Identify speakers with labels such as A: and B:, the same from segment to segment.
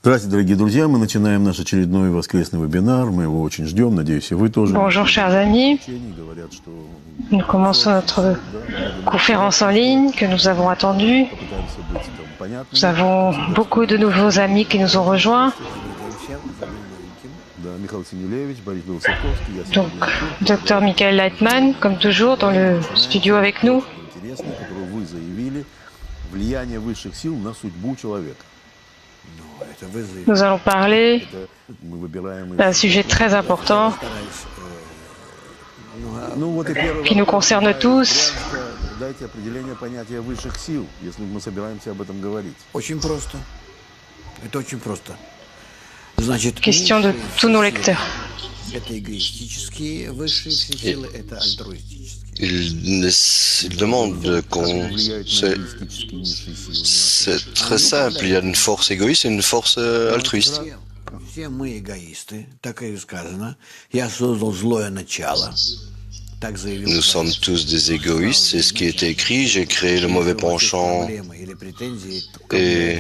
A: Здравствуйте, дорогие друзья. Мы начинаем наш очередной воскресный вебинар. Мы его очень ждем. Надеюсь, и вы тоже.
B: Bonjour, chers amis. Nous commençons notre conférence en ligne que nous avons attendue. Nous avons beaucoup de nouveaux amis qui nous ont rejoints. Donc, Dr Michael Leitman, comme toujours, dans le studio avec nous. Nous allons parler d'un sujet très important qui nous concerne tous. Question de tous nos lecteurs.
C: Il demande qu'on... C'est très simple, il y a une force égoïste et une force altruiste. Nous sommes tous des égoïstes, c'est ce qui est écrit, j'ai créé le mauvais penchant et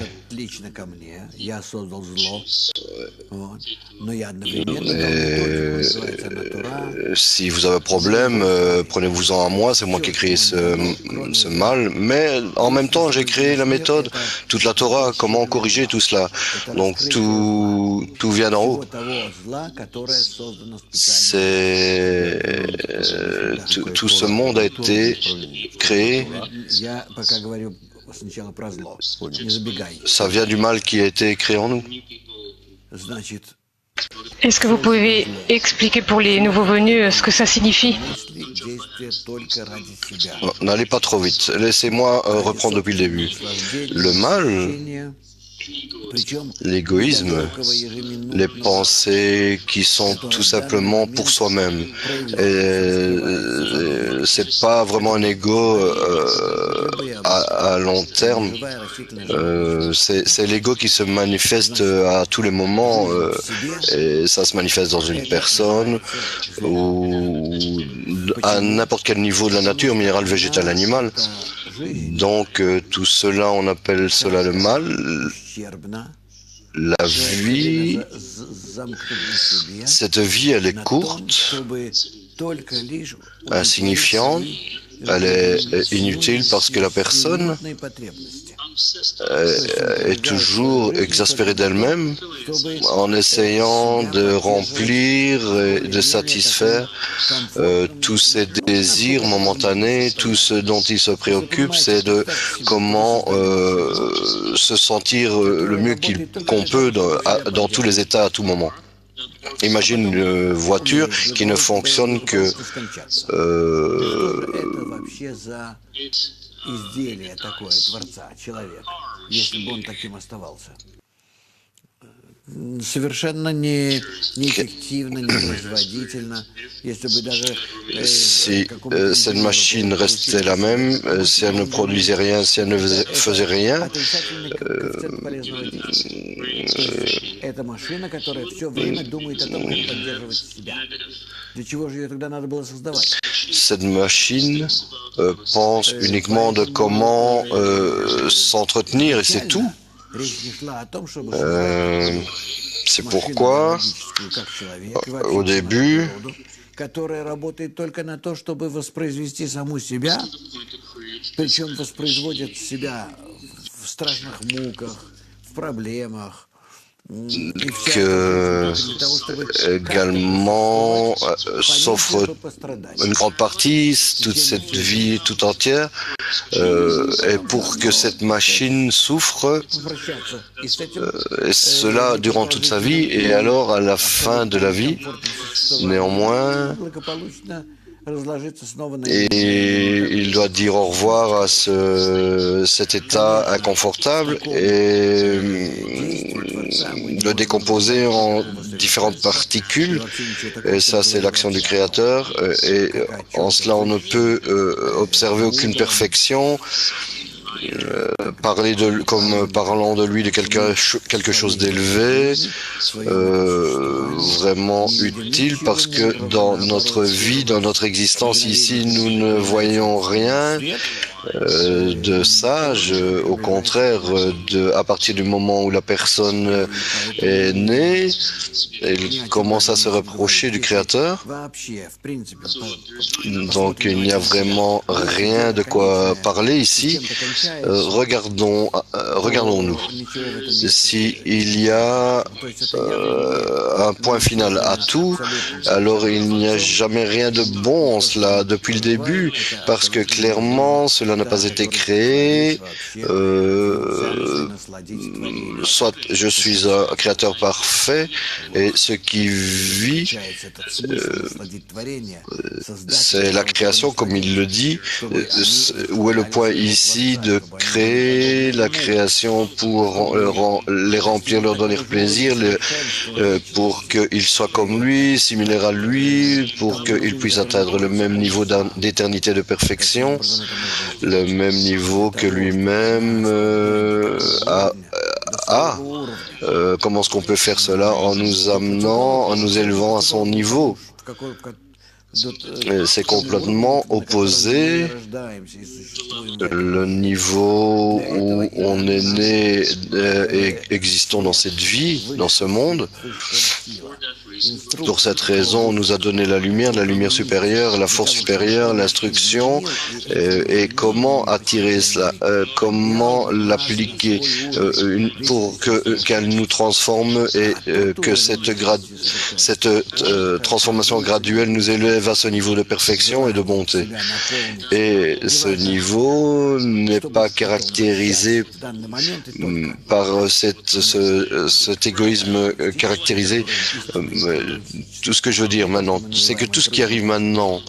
C: si vous avez un problème, prenez-vous-en à moi, c'est moi qui ai créé ce mal, mais en même temps j'ai créé la méthode, toute la Torah, comment corriger tout cela. Donc tout vient d'en haut. Tout ce monde a été créé. Ça vient du mal qui a été créé en nous.
B: Est-ce que vous pouvez expliquer pour les nouveaux venus ce que ça signifie?
C: N'allez pas trop vite. Laissez-moi reprendre depuis le début. Le mal, l'égoïsme, les pensées qui sont tout simplement pour soi-même. C'est pas vraiment un ego à long terme. C'est l'ego qui se manifeste à tous les moments et ça se manifeste dans une personne ou à n'importe quel niveau de la nature, minéral, végétal, animal. Donc tout cela, on appelle cela le mal. La vie, cette vie, elle est courte, insignifiante, elle est inutile parce que la personne est toujours exaspérée d'elle-même en essayant de remplir et de satisfaire tous ses désirs momentanés, tout ce dont il se préoccupe, c'est de comment se sentir le mieux qu'on peut dans tous les états à tout moment. Imagine une voiture qui ne fonctionne que si cette machine restait la même, si elle ne produisait rien, si elle ne faisait rien, cette machine pense uniquement de comment s'entretenir et c'est tout. C'est pourquoi, au début, que également s'offre une grande partie, toute cette vie tout entière, et pour que cette machine souffre, et cela durant toute sa vie, et alors à la fin de la vie, néanmoins, et il doit dire au revoir à cet état inconfortable et le décomposer en différentes particules. Et ça, c'est l'action du Créateur. Et en cela, on ne peut observer aucune perfection. comme parlant de lui de quelque chose d'élevé, vraiment utile, parce que dans notre vie, dans notre existence ici, nous ne voyons rien de sage. Au contraire, à partir du moment où la personne est née, elle commence à se rapprocher du Créateur. Donc il n'y a vraiment rien de quoi parler ici. Regardons-nous. S'il y a un point final à tout, alors il n'y a jamais rien de bon en cela depuis le début, parce que clairement cela n'a pas été créé. Soit je suis un créateur parfait, et ce qui vit, c'est la création, comme il le dit. Où est le point ici de créer la création pour les remplir, leur donner plaisir, pour qu'ils soient comme lui, similaires à lui, pour qu'ils puissent atteindre le même niveau d'éternité de perfection, le même niveau que lui-même a. Comment est-ce qu'on peut faire cela? En nous amenant, en nous élevant à son niveau. C'est complètement opposé. Le niveau où on est né et existons dans cette vie, dans ce monde. Pour cette raison, on nous a donné la lumière supérieure, la force supérieure, l'instruction, et comment attirer cela, comment l'appliquer pour qu'elle nous transforme, et que cette transformation graduelle nous élève à ce niveau de perfection et de bonté. Et ce niveau n'est pas caractérisé par cet égoïsme caractérisé. Tout ce que je veux dire maintenant, c'est que tout ce qui arrive maintenant,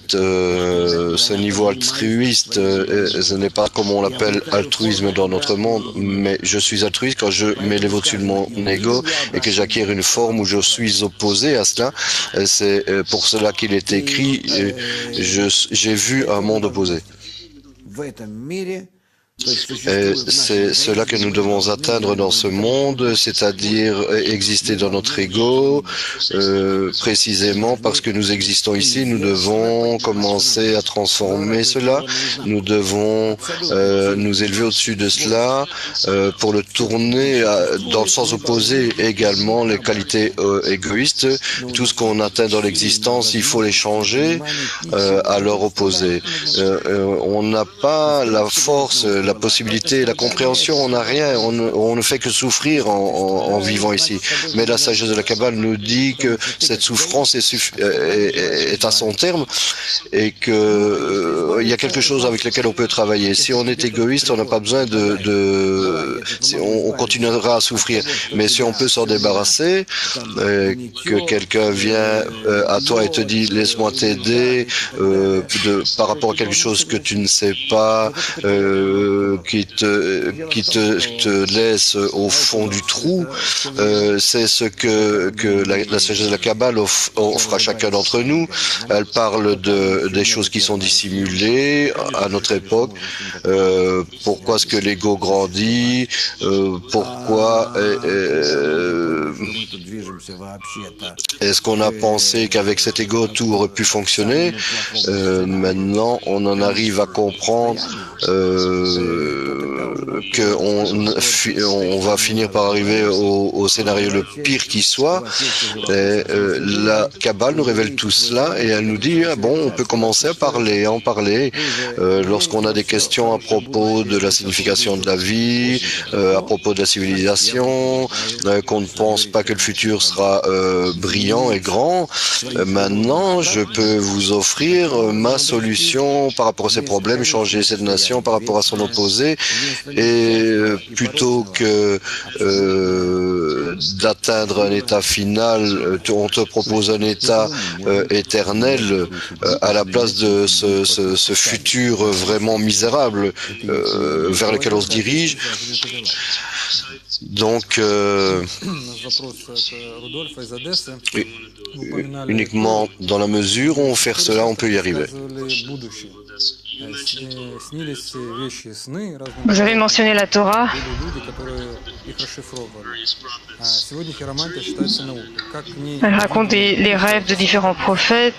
C: ce niveau altruiste, ce n'est pas comme on l'appelle altruisme dans notre monde, mais je suis altruiste quand je m'élève au-dessus de mon ego et que j'acquiers une forme où je suis opposé à cela. C'est pour cela qu'il est écrit, j'ai vu un monde opposé. C'est cela que nous devons atteindre dans ce monde, c'est-à-dire exister dans notre ego, précisément parce que nous existons ici. Nous devons commencer à transformer cela, nous devons nous élever au-dessus de cela pour le tourner dans le sens opposé. Également les qualités égoïstes, tout ce qu'on atteint dans l'existence, il faut les changer à leur opposé. On n'a pas la force, la possibilité, la compréhension, on n'a rien, on ne fait que souffrir en vivant ici. Mais la sagesse de la Kabbale nous dit que cette souffrance est à son terme, et que il y a quelque chose avec lequel on peut travailler. Si on est égoïste, on n'a pas besoin on continuera à souffrir. Mais si on peut s'en débarrasser, que quelqu'un vient à toi et te dit laisse-moi t'aider par rapport à quelque chose que tu ne sais pas, qui te laisse au fond du trou, c'est ce que la sagesse de la Kabbale offre à chacun d'entre nous. Elle parle des choses qui sont dissimulées à notre époque. Pourquoi est-ce que l'ego grandit? Pourquoi est-ce qu'on a pensé qu'avec cet ego tout aurait pu fonctionner? Maintenant, on en arrive à comprendre qu'on va finir par arriver au scénario le pire qui soit. Et, la Kabbale nous révèle tout cela, et elle nous dit bon, on peut commencer à en parler lorsqu'on a des questions à propos de la signification de la vie, à propos de la civilisation, qu'on ne pense pas que le futur sera brillant et grand. Maintenant, je peux vous offrir ma solution par rapport à ces problèmes, changer cette nation par rapport à son opposé, et plutôt que d'atteindre un état final, on te propose un état éternel à la place de ce futur vraiment misérable vers lequel on se dirige. Donc, uniquement dans la mesure où on fait cela, on peut y arriver.
B: Vous avez mentionné la Torah. Elle raconte les rêves de différents prophètes.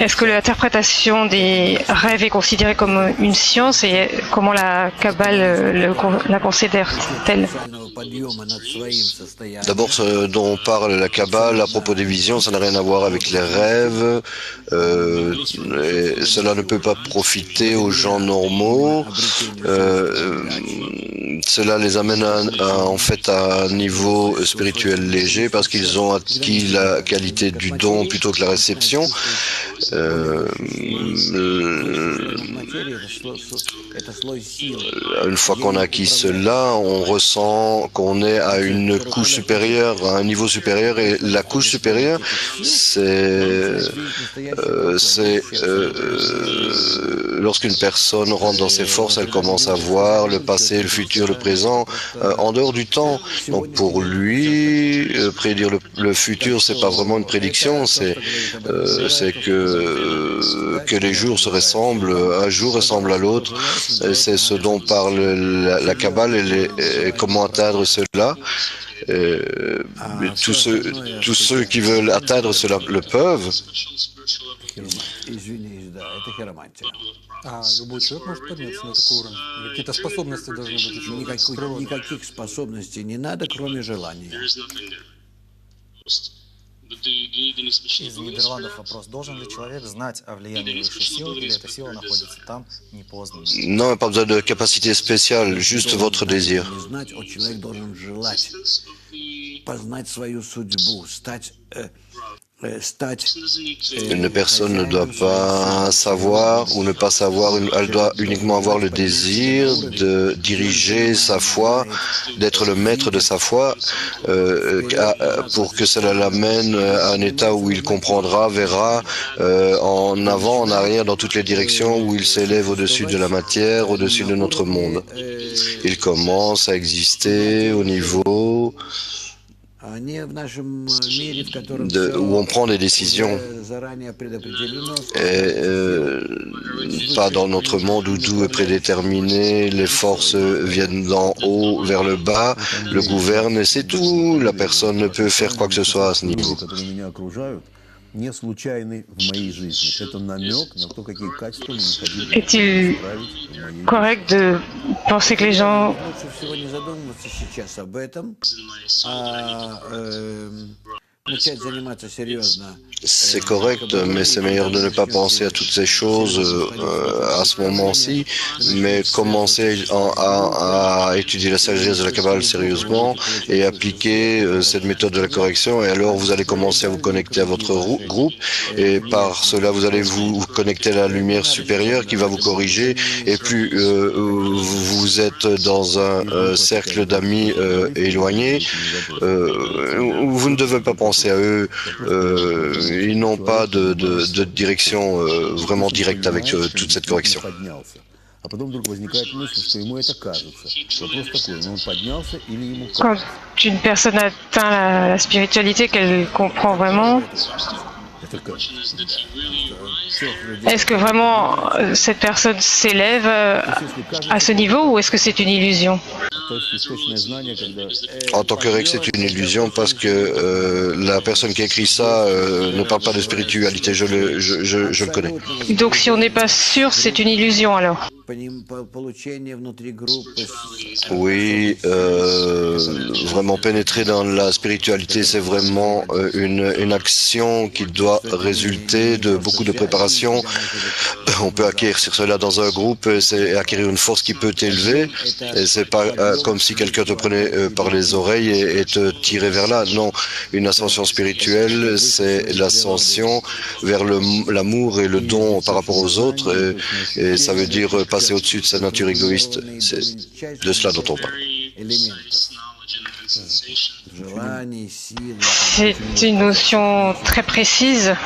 B: Est-ce que l'interprétation des rêves est considérée comme une science et comment la Kabbale la considère-t-elle?
C: D'abord, ce dont parle la Kabbale à propos des visions, ça n'a rien à voir avec les rêves. Et cela ne peut pas profiter aux gens normaux. Cela les amène en fait à un niveau spirituel léger parce qu'ils ont acquis la qualité du don plutôt que la réception. Une fois qu'on a acquis cela, on ressent qu'on est à une couche supérieure, à un niveau supérieur, et la couche supérieure, c'est lorsqu'une personne rentre dans ses forces, elle commence à voir le passé, le futur, le présent, en dehors du temps. Donc pour lui, prédire le futur, c'est pas vraiment une prédiction, c'est que les jours se ressemblent, un jour ressemble à l'autre. C'est ce dont parle la Kabbale et comment atteindre cela. Tous ceux qui veulent atteindre cela le peuvent.
D: Любой человек может подняться на такой уровень? Или какие-то способности должны быть у человека?
E: Никаких способностей не надо, кроме желания.
F: Из Нидерландов вопрос. Должен ли человек знать о влиянии высших сил, или эта сила находится там непознанно?
C: Non, pas besoin de capacité spéciale, juste votre désir.
E: Не знать, человек должен желать познать свою судьбу, стать
C: Une personne ne doit pas savoir ou ne pas savoir, elle doit uniquement avoir le désir de diriger sa foi, d'être le maître de sa foi, pour que cela l'amène à un état où il comprendra, verra en avant, en arrière, dans toutes les directions, où il s'élève au-dessus de la matière, au-dessus de notre monde. Il commence à exister au niveau où on prend des décisions, et pas dans notre monde où tout est prédéterminé, les forces viennent d'en haut vers le bas, le gouverne et c'est tout, la personne ne peut faire quoi que ce soit à ce niveau.
B: Est-il correct de penser que les gens
C: C'est correct, mais c'est meilleur de ne pas penser à toutes ces choses à ce moment-ci, mais commencer à étudier la sagesse de la Kabbale sérieusement et appliquer cette méthode de la correction, et alors vous allez commencer à vous connecter à votre groupe, et par cela vous allez vous connecter à la lumière supérieure qui va vous corriger, et plus vous êtes dans un cercle d'amis éloignés, vous ne devez pas penser à eux, ils n'ont pas de direction vraiment directe avec toute cette correction.
B: Quand une personne atteint la spiritualité, qu'elle comprend vraiment, est-ce que vraiment cette personne s'élève à ce niveau, ou est-ce que c'est une illusion?
C: En tant que règle, c'est une illusion parce que la personne qui a écrit ça ne parle pas de spiritualité, je le connais.
B: Donc si on n'est pas sûr, c'est une illusion alors?
C: Oui, vraiment pénétrer dans la spiritualité, c'est vraiment une action qui doit résulter de beaucoup de préparation. On peut acquérir cela dans un groupe, c'est acquérir une force qui peut t'élever, et c'est pas comme si quelqu'un te prenait par les oreilles et te tirait vers là. Non, une ascension spirituelle, c'est l'ascension vers l'amour et le don par rapport aux autres, et ça veut dire passer au-dessus de sa nature égoïste. C'est de cela dont on parle.
B: C'est une notion très précise.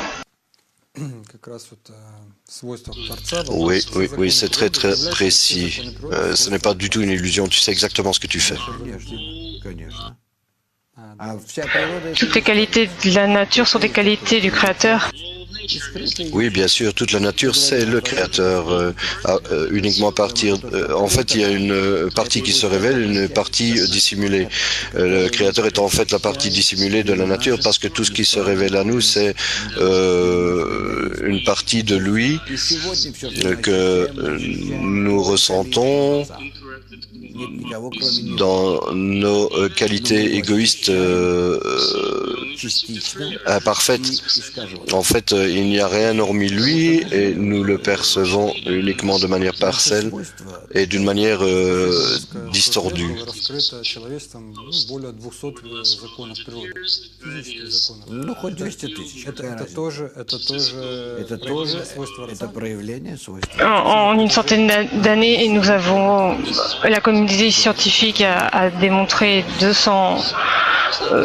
C: Oui, c'est très précis. Ce n'est pas du tout une illusion, tu sais exactement ce que tu fais.
B: Toutes les qualités de la nature sont des qualités du Créateur.
C: Oui, bien sûr, toute la nature, c'est le créateur. Uniquement à partir... en fait, il y a une partie qui se révèle et une partie dissimulée. Le créateur est en fait la partie dissimulée de la nature parce que tout ce qui se révèle à nous, c'est une partie de lui que nous ressentons dans nos qualités égoïstes imparfaites. En fait, il n'y a rien hormis lui et nous le percevons uniquement de manière partielle et d'une manière distordue.
D: Раскрыто человечеством более 200 законов природы, физических законов.
E: Ну, хоть 200 тысяч.
D: Это тоже свойство
E: это
D: Творца.
E: проявление свойств.
B: En une centaine d'années, nous avons la communauté scientifique a démontré 200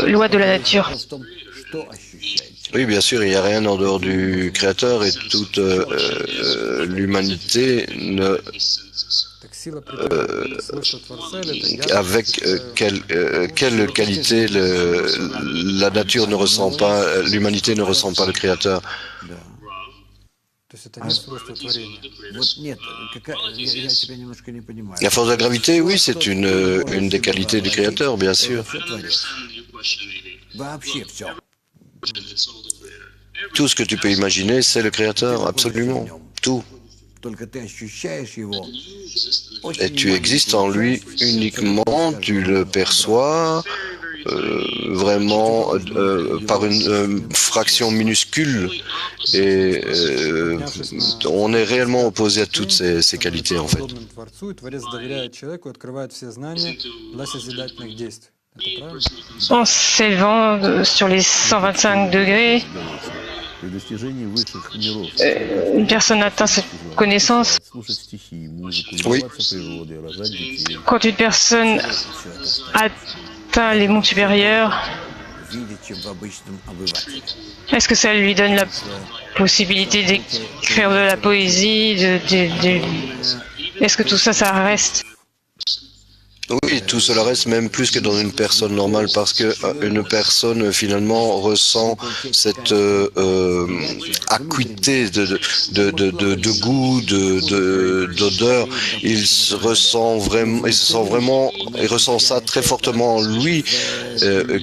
B: lois de la nature.
E: В том, что ощущаете.
C: Oui, bien sûr, il n'y a rien en dehors du créateur et toute l'humanité ne...
D: Так сила притяжения, свойство Творца или это
C: Avec quelle qualité la nature ne ressent pas, l'humanité ne ressent pas le créateur.
E: Да.
D: То есть это не свойство творения.
E: Вот нет, я тебя немножко не понимаю.
C: La force de la gravité, oui, c'est une des qualités du créateur, bien sûr.
E: Все творец. Вообще все.
C: Tout ce que tu peux imaginer, c'est le créateur, absolument. Tout.
E: Только ты ощущаешь его.
C: Et tu existes en lui uniquement, tu le perçois vraiment par une fraction minuscule et on est réellement opposé à toutes ces qualités en fait.
D: Подобным Творцу, и Творец доверяет человеку, открывает все знания для созидательных действий. Это правильно?
B: En s'élevant sur les 125 degrés,
A: При достижении высших миров
B: une personne atteint cette connaissance.
A: слушать стихи, музыку,
C: Oui.
A: любоваться природой, рожать детей.
B: Quand une personne atteint les mondes supérieurs,
E: Видеть, чем в обычном обывателе.
B: est-ce que ça lui donne la possibilité d'écrire de la poésie Est-ce que tout ça, ça reste?
C: Oui, tout cela reste même plus que dans une personne normale parce que une personne finalement ressent cette acuité de goût, d'odeur. Il se ressent ça très fortement en lui,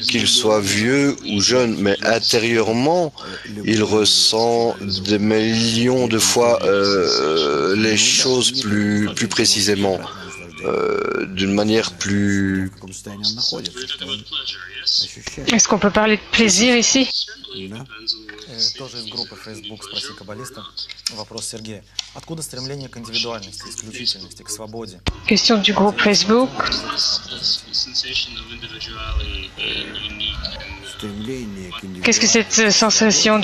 C: qu'il soit vieux ou jeune, mais intérieurement, il ressent des millions de fois les choses plus précisément. D'une manière plus...
E: В каком состоянии он находится, что он ощущает.
B: Est-ce qu'on peut parler de plaisir ici?
E: Да?
F: Тоже из группы Facebook «Спроси каббалиста». Вопрос Сергея. Откуда стремление к индивидуальности, исключительности, к свободе?
B: Question du groupe Facebook.
E: Стремление к
B: Qu'est-ce que cette sensation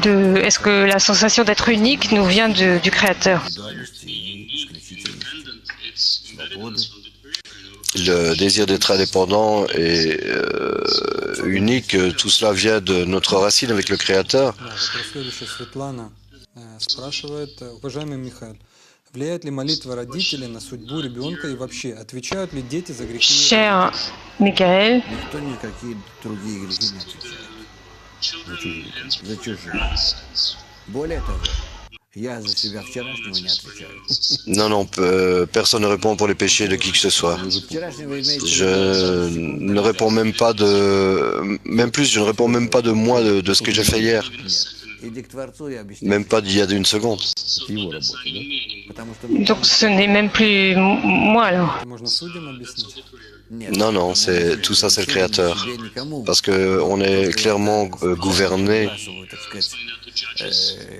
B: est-ce que la sensation d'être unique nous vient du Créateur?
E: индивидуальности и исключительности, свободы.
C: Le désir d'être indépendant et unique, tout cela vient de notre racine avec le Créateur.
D: Да, вопрос следующий. Светлана спрашивает, уважаемый Михаил, влияет ли молитва родителей на судьбу ребенка и вообще, отвечают ли дети за грехи?
B: Cher Michael,
E: Никто никакие другие грехи не отвечает. За чужие. Более того, я за себя вчерашнего не отвечаю.
C: Non, non, personne ne répond pour les péchés de qui que ce soit.
E: Вчерашнего имеется
C: Je ne réponds même pas de... Même plus, je ne réponds même pas de moi, de ce que j'ai fait hier.
E: нет. Иди к Творцу и объясни.
C: Même pas d'il y a une seconde.
A: Это его работа, да?
E: Потому что
B: donc ce n'est même plus moi alors.
D: Это можно судьям объяснить?
E: нет.
C: Non, non, tout ça, c'est le Créateur.
E: Тебе никому
C: Parce qu'on est clairement gouverné.
E: выбрасывают, так сказать,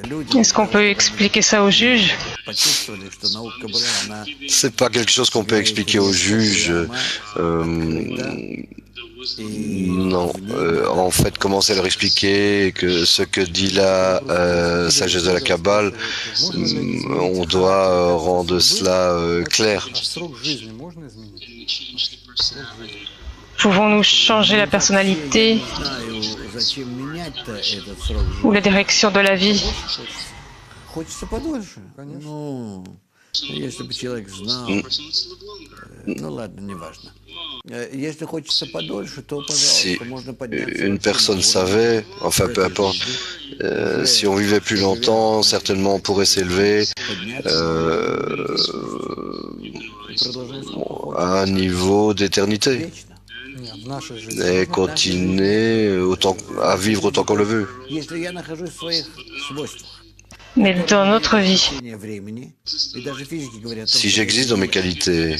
E: люди,
B: Est-ce qu'on peut expliquer ça aux juges?
E: почувствовали, что наука Каббалы, она
C: C'est pas quelque chose qu'on peut expliquer aux juges. Non, en fait, commencer à leur expliquer que ce que dit la sagesse de la Kabbale, on doit rendre cela clair.
D: А срок жизни можно изменить? Срок жизни.
B: Pouvons-nous changer la personnalité
E: не знаю, зачем менять-то этот срок
B: ou
E: жизни.
B: la direction de la vie?
E: Хочется подольше.
D: Конечно.
E: Ну, если бы человек знал. Ну ладно, неважно. Если хочется подольше, то,
C: Si
E: пожалуйста, можно подняться.
C: une personne savait, enfin peu importe, Si on vivait plus longtemps, certainement on pourrait s'élever à un niveau d'éternité
D: Нет, в нашей жизни.
C: et continuer à vivre autant qu'on le veut.
E: Если я нахожусь в своих свойствах,
B: Mais dans notre vie,
E: времени, и даже физики говорят о том,
C: Si
E: что
C: j'existe dans mes qualités,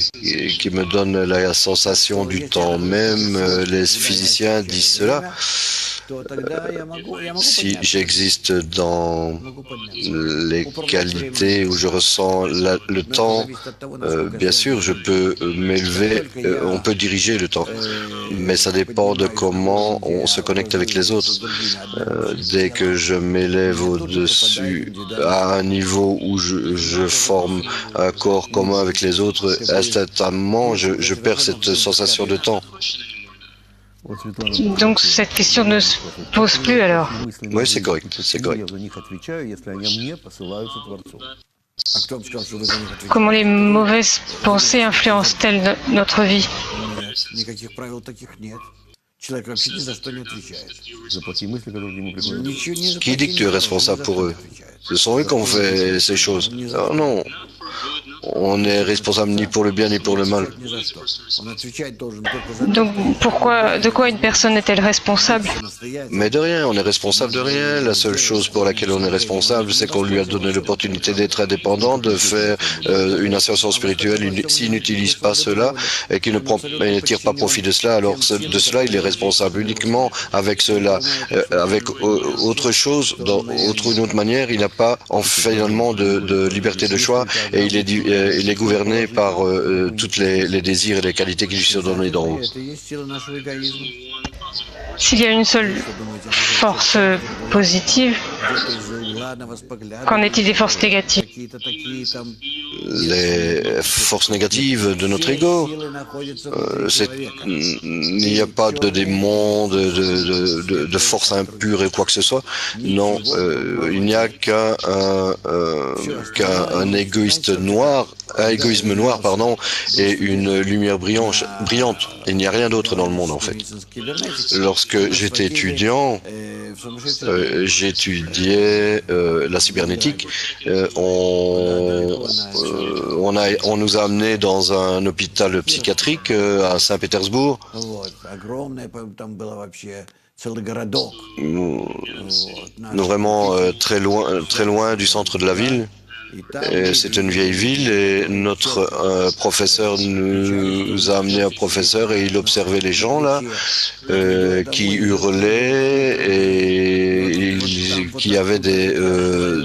C: qui me donnent la sensation du temps, même les physiciens disent cela,
E: то тогда я могу
C: si
E: подняться,
C: j'existe dans
E: могу подняться.
C: les qualités où je ressens le temps, bien sûr, je peux m'élever, on peut diriger le temps, mais ça dépend de comment on se connecte avec les autres. Dès que je m'élève au-dessus, à un niveau où je forme un corps commun avec les autres, instantanément, je perds cette sensation de temps.
A: Вот, Светлана,
B: donc cette question ne se pose plus alors.
A: мысли
C: Oui, c'est
A: мои,
C: correct,
A: почему
C: c'est correct.
A: я за них отвечаю, если они мне посылаются Творцом?
E: А кто вам сказал, что вы за них отвечаете?
B: Comment les mauvaises pensées influencent-elles notre vie?
E: Нет, никаких правил таких нет. Человек вообще ни за что не отвечает.
A: За плохие мысли, которые к нему приходят?
E: Ничего не за
C: Qui dit que tu es responsable pour eux? Ce sont eux qui ont fait ces choses. Ah, non, on n'est responsable ni pour le bien ni pour le mal.
E: Ни за что. Он отвечать должен только за
B: Donc de quoi une personne est-elle responsable?
E: настоящее.
C: Mais de rien, on est responsable de rien. La seule chose pour laquelle on est responsable, c'est qu'on lui a donné l'opportunité d'être indépendant, de faire une ascension spirituelle. S'il n'utilise pas cela et qu'il ne tire pas profit de cela, alors de cela, il est responsable uniquement avec cela. Avec autre chose, d'une autre manière, il n'a pas finalement de liberté de choix et il est gouverné par toutes les désirs et les qualités qui lui sont donnés d'en haut.
E: Это и есть сила нашего эгоизма.
B: S'il y a une seule force positive,
E: Где-то из-за угла на вас поглядывают,
B: qu'en est-il des forces négatives?
E: какие-то такие там
C: Les forces négatives de notre ego,
E: силы находятся внутри человека.
C: il n'y a pas de démons, de forces impures et quoi que ce soit. Non, il n'y a qu'un égoïste noir, un égoïsme noir, pardon, et une lumière brillante. Il n'y a rien d'autre dans le monde en fait. Lorsque j'étais étudiant, j'étudiais la cybernétique. On nous a amenés dans un hôpital psychiatrique à Saint-Pétersbourg.
E: Вот. Огромное там было вообще целый городок.
C: Vraiment très loin du centre de la ville.
E: И там
C: C'est une vieille ville et notre professeur nous a amené un professeur et il observait les gens là qui hurlaient et qui avaient des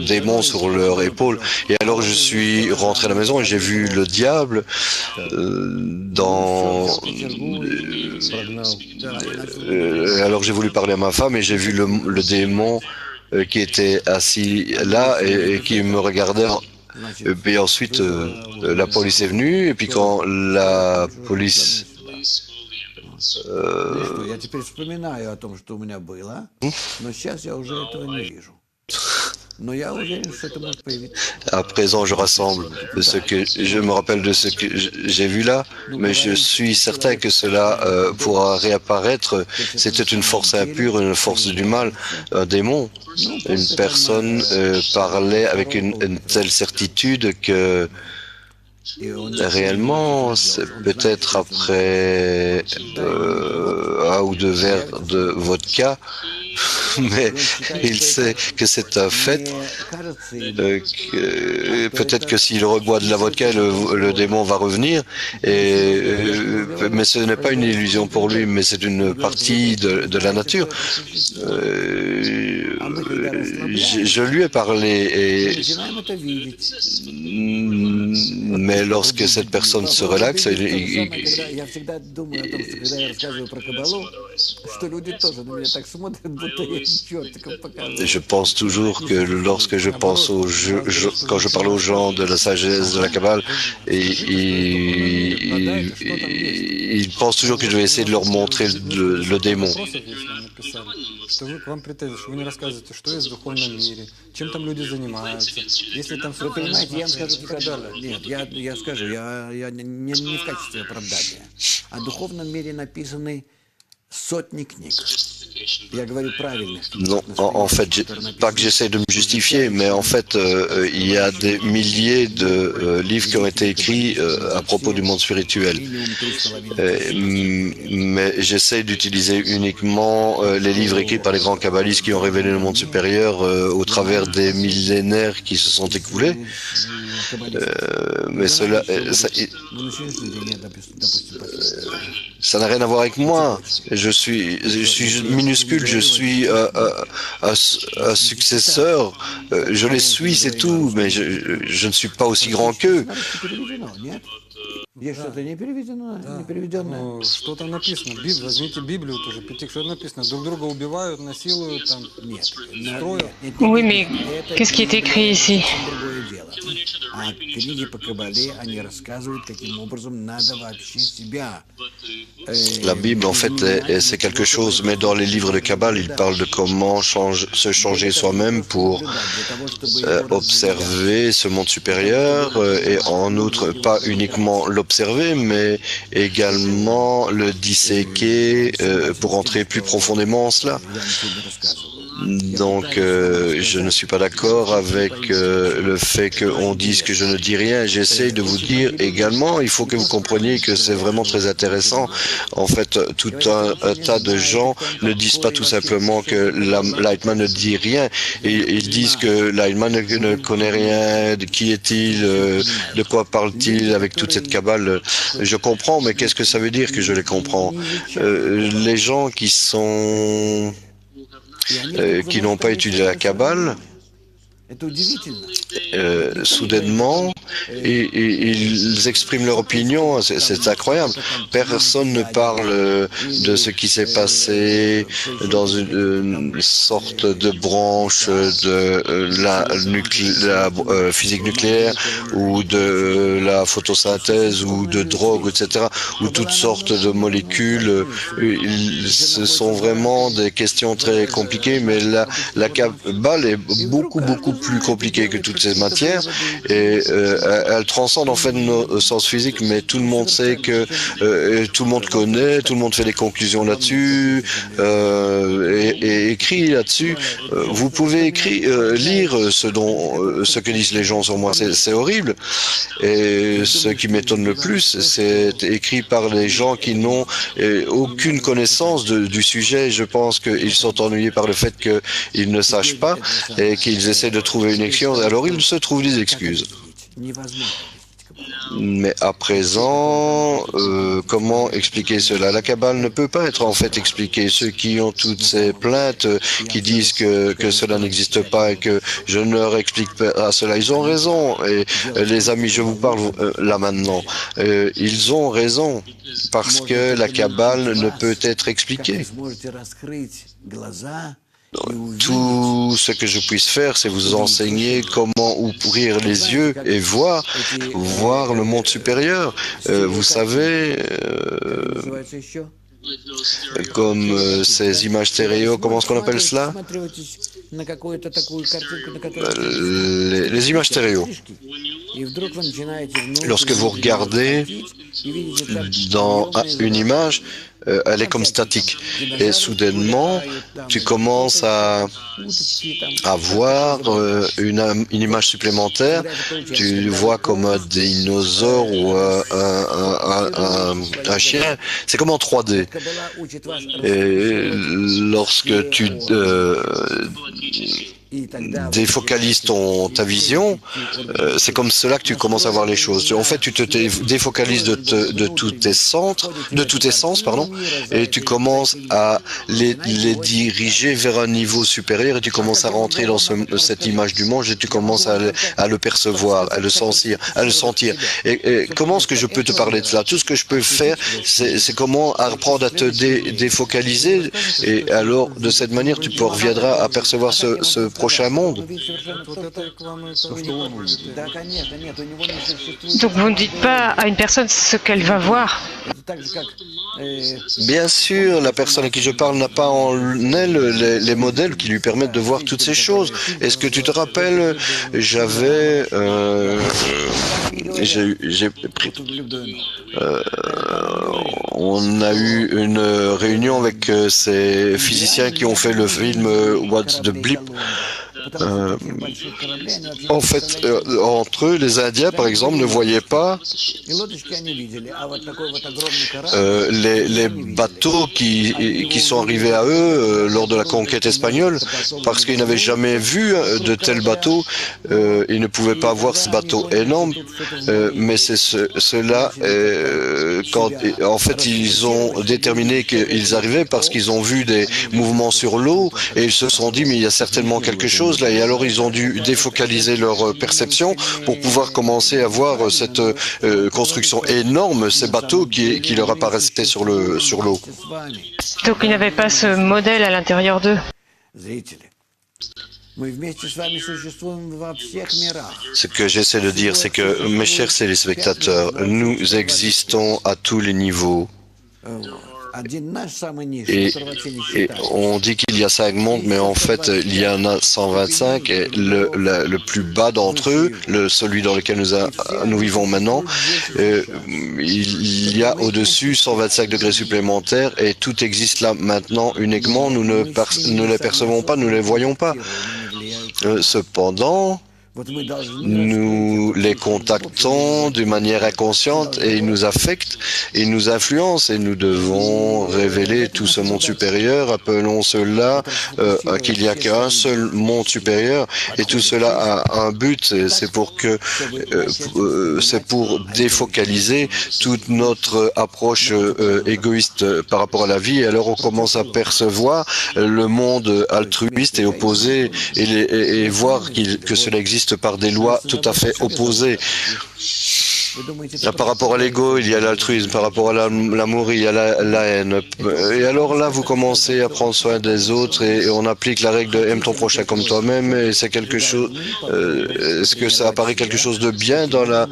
C: démons sur leur épaule. Et alors je suis rentré à la maison et j'ai vu le diable alors j'ai voulu parler à ma femme et j'ai vu le démon qui était assis là et qui me regardait. Et puis ensuite, la police est venue, et puis quand la police...
E: что я теперь вспоминаю о том, что у меня было, но сейчас я уже этого не вижу. Но я уверен, что это может появиться.
C: À présent, je rassemble je me rappelle de ce que j'ai vu là, mais je suis certain que cela pourra réapparaître. C'était une force impure, une force du mal, un démon. Une personne parlait avec une telle certitude que réellement, c'est peut-être après un ou deux verres de vodka, mais il sait que c'est un fait. Peut-être que s'il reboit de la vodka, le démon va revenir. Mais ce n'est pas une illusion pour lui, mais c'est une partie de la nature. Je lui ai parlé, mais lorsque cette personne se relaxe,
E: Я всегда думаю о том, что когда я рассказываю про Каббалу, что люди тоже на меня так смотрят, будто я чертиком показываю.
C: je pense toujours que lorsque je pense quand je parle aux gens de la sagesse de la Kabbale, ils pensent toujours que je vais essayer de leur montrer le démon.
D: Что вы к вам претензии, что вы не рассказываете, что есть в духовном мире, чем там люди занимаются, если там все
E: Вы понимаете, я вам скажу,
D: и так далее.
E: нет, я скажу, я не в качестве оправдания. О духовном мире написаны сотни книг. Я говорю правильных.
C: Non, en fait, pas que j'essaie de me justifier, mais en fait, il y a des milliers de livres qui ont été écrits à propos du monde spirituel. Mais j'essaie d'utiliser uniquement les livres écrits par les grands kabbalistes qui ont révélé le monde supérieur au travers des millénaires qui se sont écoulés. Mais cela, ça n'a rien à voir avec moi. Je suis minuscule, je suis un successeur. Je les suis, c'est tout, mais je ne suis pas aussi grand qu'eux.
E: Есть что-то не переведено, не переведенное.
D: Ну, что там написано? Возьмите Библию тоже, Пятик, что написано? Друг друга убивают, насилуют, там, строят.
B: Oui, mais qu'est-ce qui est écrit ici?
E: Другое дело. А книги по Кабале, они рассказывают, каким образом надо вообще себя.
C: La Bible, en fait, c'est quelque chose, mais dans les livres de Kabbale, il parle de comment se changer soi-même pour observer ce monde supérieur et en outre, pas uniquement l'observer, mais également le disséquer pour entrer plus profondément en cela. Donc, je ne suis pas d'accord avec le fait qu'on dise que je ne dis rien. J'essaye de vous dire également, il faut que vous compreniez que c'est vraiment très intéressant. En fait, tout un tas de gens ne disent pas tout simplement que Lightman ne dit rien. Et ils disent que Lightman ne connaît rien, de qui est-il, de quoi parle-t-il avec toute cette cabale. Je comprends, mais qu'est-ce que ça veut dire que je les comprends? Les gens qui n'ont pas étudié la Kabbale, soudainement, ils expriment leur opinion, c'est incroyable. Personne ne parle de ce qui s'est passé dans une sorte de branche de la physique nucléaire ou de la photosynthèse ou de drogue, etc., ou toutes sortes de molécules. Ce sont vraiment des questions très compliquées, mais la Kabbale est beaucoup plus compliquée que toutes ces matières et elle transcende en fait nos sens physiques, mais tout le monde sait que tout le monde connaît, tout le monde fait des conclusions là-dessus et écrit là-dessus. Vous pouvez lire ce que disent les gens sur moi, c'est horrible. Et ce qui m'étonne le plus, c'est écrit par les gens qui n'ont aucune connaissance du sujet. Je pense qu'ils sont ennuyés par le fait qu'ils ne sachent pas et qu'ils essaient de trouver une excuse. Alors ils se trouvent des excuses. Mais à présent, comment expliquer cela? La Kabbale ne peut pas être en fait expliquée. Ceux qui ont toutes ces plaintes, qui disent que cela n'existe pas et que je ne leur explique pas cela, ils ont raison. Et les amis, je vous parle là maintenant, ils ont raison parce que la Kabbale ne peut être expliquée. Tout ce que je puisse faire, c'est vous enseigner comment ouvrir les yeux et voir le monde supérieur. Vous savez, comme ces images stéréo, comment est-ce qu'on appelle cela? Les images stéréo. Lorsque vous regardez dans une image, elle est comme statique. Et soudainement, tu commences à voir une image supplémentaire. Tu vois comme un dinosaure ou un chien. C'est comme en 3D. Et lorsque tu défocalises ta vision, c'est comme cela que tu commences à voir les choses. En fait, tu te défocalises de tous tes sens, et tu commences à les diriger vers un niveau supérieur et tu commences à rentrer dans cette image du monde et tu commences à le percevoir, à le sentir. Et comment est-ce que je peux te parler de cela? Tout ce que je peux faire, c'est comment apprendre à te défocaliser et alors, de cette manière, tu reviendras à percevoir ce prochain monde.
B: Donc vous ne dites pas à une personne ce qu'elle va voir.
C: Bien sûr, la personne à qui je parle n'a pas en elle les modèles qui lui permettent de voir toutes ces choses. Est-ce que tu te rappelles, On a eu une réunion avec ces physiciens qui ont fait le film What's the Blip. En fait, entre eux, les Indiens, par exemple, ne voyaient pas les bateaux qui sont arrivés à eux lors de la conquête espagnole, parce qu'ils n'avaient jamais vu de tels bateaux. Ils ne pouvaient pas voir ces bateaux énormes, mais c'est cela, en fait, ils ont déterminé qu'ils arrivaient parce qu'ils ont vu des mouvements sur l'eau et ils se sont dit, mais il y a certainement quelque chose là, et alors ils ont dû défocaliser leur perception pour pouvoir commencer à voir cette construction énorme, ces bateaux qui leur apparaissaient sur l'eau.
B: Donc ils n'avaient pas ce modèle à l'intérieur d'eux.
C: Ce que j'essaie de dire, c'est que, mes chers téléspectateurs, nous existons à tous les niveaux. Et on dit qu'il y a 5 mondes, mais en fait, il y en a 125, et le plus bas d'entre eux, celui dans lequel nous vivons maintenant, il y a au-dessus 125 degrés supplémentaires, et tout existe là maintenant uniquement. Nous ne les percevons pas, nous ne les voyons pas. Cependant, nous les contactons d'une manière inconsciente et ils nous affectent, ils nous influencent et nous devons révéler tout ce monde supérieur. Appelons cela qu'il n'y a qu'un seul monde supérieur et tout cela a un but, c'est pour défocaliser toute notre approche égoïste par rapport à la vie. Et alors on commence à percevoir le monde altruiste et opposé et voir que cela existe par des lois tout à fait opposées. Par rapport à l'ego, il y a l'altruisme. Par rapport à l'amour, il y a la haine. Et alors là, vous commencez à prendre soin des autres et on applique la règle de aime ton prochain comme toi-même. Et c'est quelque chose. Est-ce que ça apparaît quelque chose de bien dans la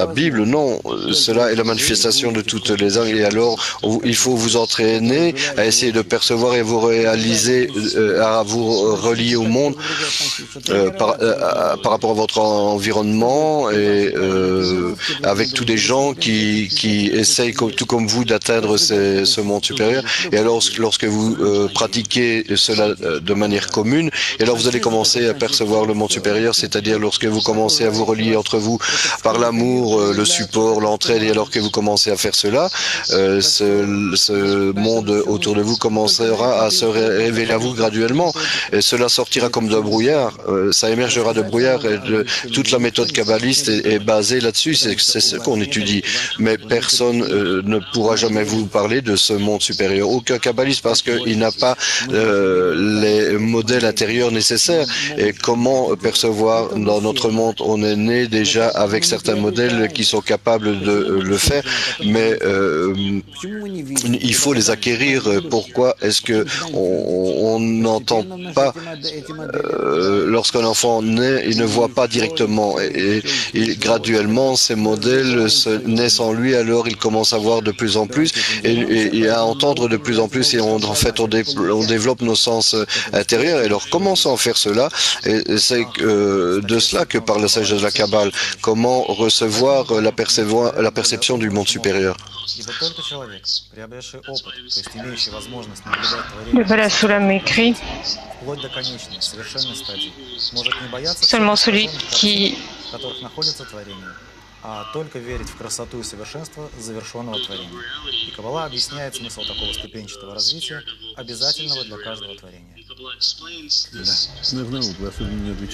C: Bible? Non. Cela est la manifestation de toutes les âmes. Et alors, il faut vous entraîner à essayer de percevoir et vous réaliser, à vous relier au monde par rapport à votre environnement et avec tous des gens qui essayent, tout comme vous, d'atteindre ce monde supérieur. Et alors, lorsque vous pratiquez cela de manière commune, et alors vous allez commencer à percevoir le monde supérieur, c'est-à-dire lorsque vous commencez à vous relier entre vous par l'amour, le support, l'entraide, et alors que vous commencez à faire cela, ce monde autour de vous commencera à se révéler à vous graduellement. Et cela sortira comme d'un brouillard, ça émergera de brouillard. Et toute la méthode kabbaliste est basée là-dessus, c'est ce qu'on étudie. Mais personne ne pourra jamais vous parler de ce monde supérieur. Aucun kabbaliste, parce qu'il n'a pas les modèles intérieurs nécessaires. Et comment percevoir dans notre monde? On est né déjà avec certains modèles qui sont capables de le faire, mais il faut les acquérir. Pourquoi est-ce que on n'entend pas lorsqu'un enfant naît, il ne voit pas directement et graduellement ces modèles naissent en lui, alors il commence à voir de plus en plus et à entendre de plus en plus et en fait on développe nos sens intérieurs. Et alors commençons à faire cela et c'est de cela que parle le sage de la Kabbale. Comment recevoir la perception du monde supérieur.
B: Le Bala Sulam écrit: seulement celui qui
F: только верить в красоту и совершенство завершенного творения. И Каббала объясняет смысл такого ступенчатого развития, обязательного для каждого творения.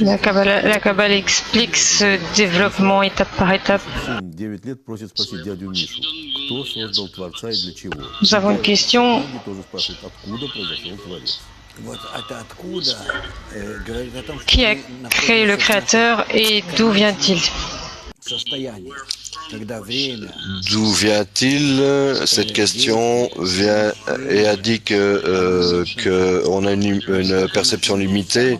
B: La Kabbale explique ce développement étape par étape. Nous avons une question. Qui a créé le Créateur et d'où vient-il?
C: D'où vient-il? Cette question vient et indique qu'on a une perception limitée.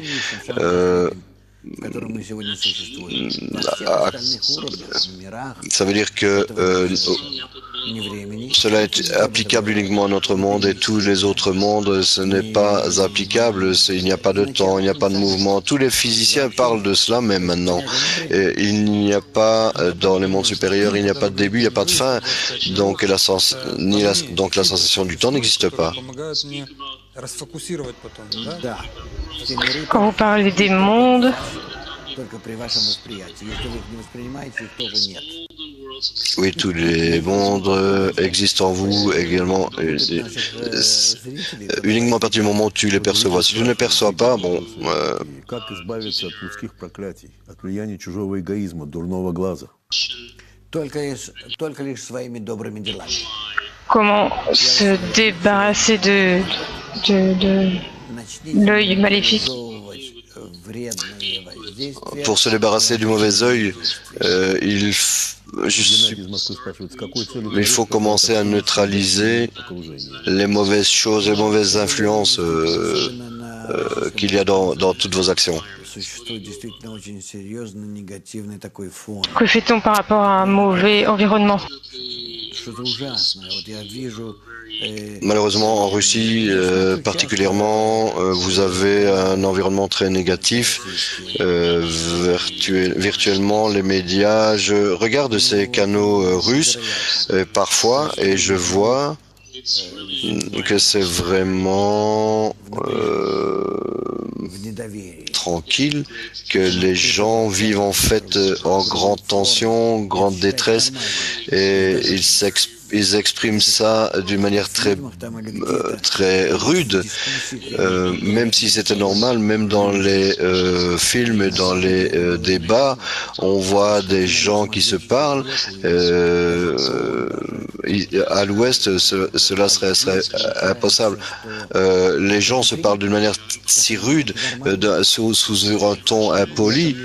C: Ça veut dire que Cela est applicable uniquement à notre monde et tous les autres mondes, ce n'est pas applicable. Il n'y a pas de temps, il n'y a pas de mouvement. Tous les physiciens parlent de cela même maintenant. Et il n'y a pas, dans les mondes supérieurs, il n'y a pas de début, il n'y a pas de fin. Donc la sensation du temps n'existe pas.
B: Quand vous parlez des mondes,
C: Oui, tous les mondes existent en vous également, uniquement à partir du moment où tu les perçois. Si tu ne les perçois pas, bon,
A: Как избавиться от людских проклятий, от влияния чужого эгоизма, дурного глаза?
E: Только лишь своими добрыми делами.
B: comment se débarrasser de l'œil maléfique?
C: pour se débarrasser du mauvais œil, il faut commencer à neutraliser les mauvaises choses, les mauvaises influences qu'il y a dans toutes vos actions.
B: Que fait-on par rapport à un mauvais environnement?
C: Malheureusement, en Russie, particulièrement, vous avez un environnement très négatif. Virtuellement, les médias, je regarde ces canaux russes parfois et je vois que c'est vraiment tranquille, que les gens vivent en fait en grande tension, grande détresse et ils expriment ça d'une manière très rude, même si c'était normal, même dans les films et dans les débats, on voit des gens qui se parlent. À l'Ouest, cela serait impossible. Les gens se parlent d'une manière si rude, sous un ton impoli,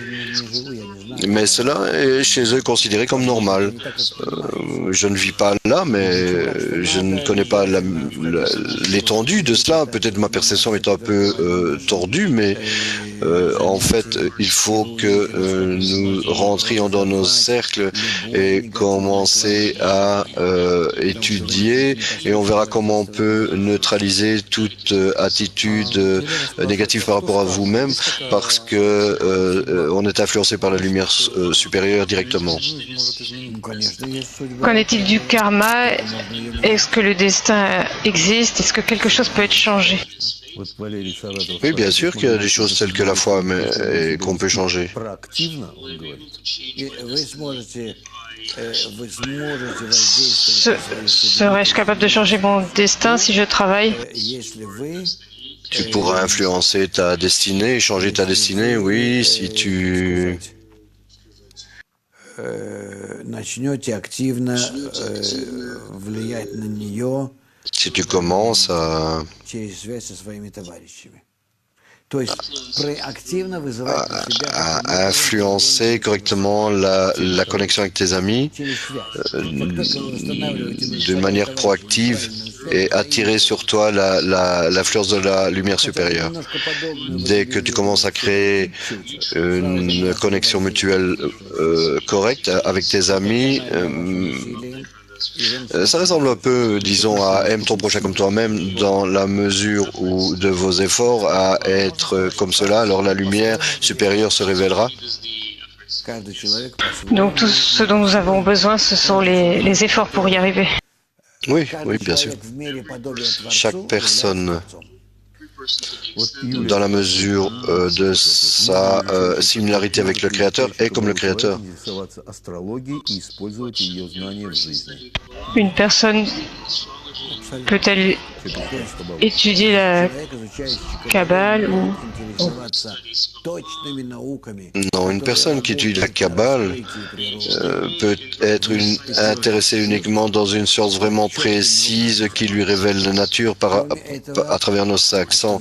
C: mais cela est chez eux considéré comme normal. Je ne vis pas là, mais je ne connais pas l'étendue de cela. Peut-être ma perception est un peu tordue, mais en fait, il faut que nous rentrions dans nos cercles et commencer à étudier, et on verra comment on peut neutraliser toute attitude négative par rapport à vous-même, parce que on est influencé par la lumière supérieure directement.
B: Qu'en est-il du karma? Est-ce que le destin existe? Est-ce que quelque chose peut être changé?
C: Oui, bien sûr qu'il y a des choses telles que la foi, mais qu'on peut changer.
B: Serais-je capable de changer mon destin si je travaille?
C: Tu pourras influencer ta destinée, changer ta destinée, oui, si tu commences à influencer correctement la connexion avec tes amis d'une manière proactive et attirer sur toi l'influence de la lumière supérieure. Dès que tu commences à créer une connexion mutuelle correcte avec tes amis, ça ressemble un peu, disons, à aime ton prochain comme toi-même, dans la mesure où de vos efforts à être comme cela, alors la lumière supérieure se révélera.
B: Donc tout ce dont nous avons besoin, ce sont les efforts pour y arriver.
C: Oui, oui, bien sûr. Chaque personne, dans la mesure de sa similarité avec le Créateur, est comme le Créateur.
B: Une personne peut-elle étudier la Kabbale ou...
C: Non, une personne qui étudie la Kabbale peut être intéressée uniquement dans une science vraiment précise qui lui révèle la nature à travers nos accents,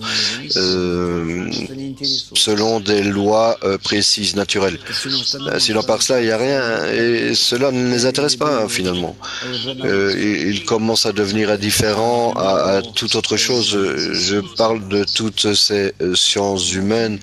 C: selon des lois précises, naturelles. Sinon, par cela, il n'y a rien, et cela ne les intéresse pas, finalement. Ils commencent à devenir indifférents à toute autre chose. Je parle de toutes ces sciences humaines.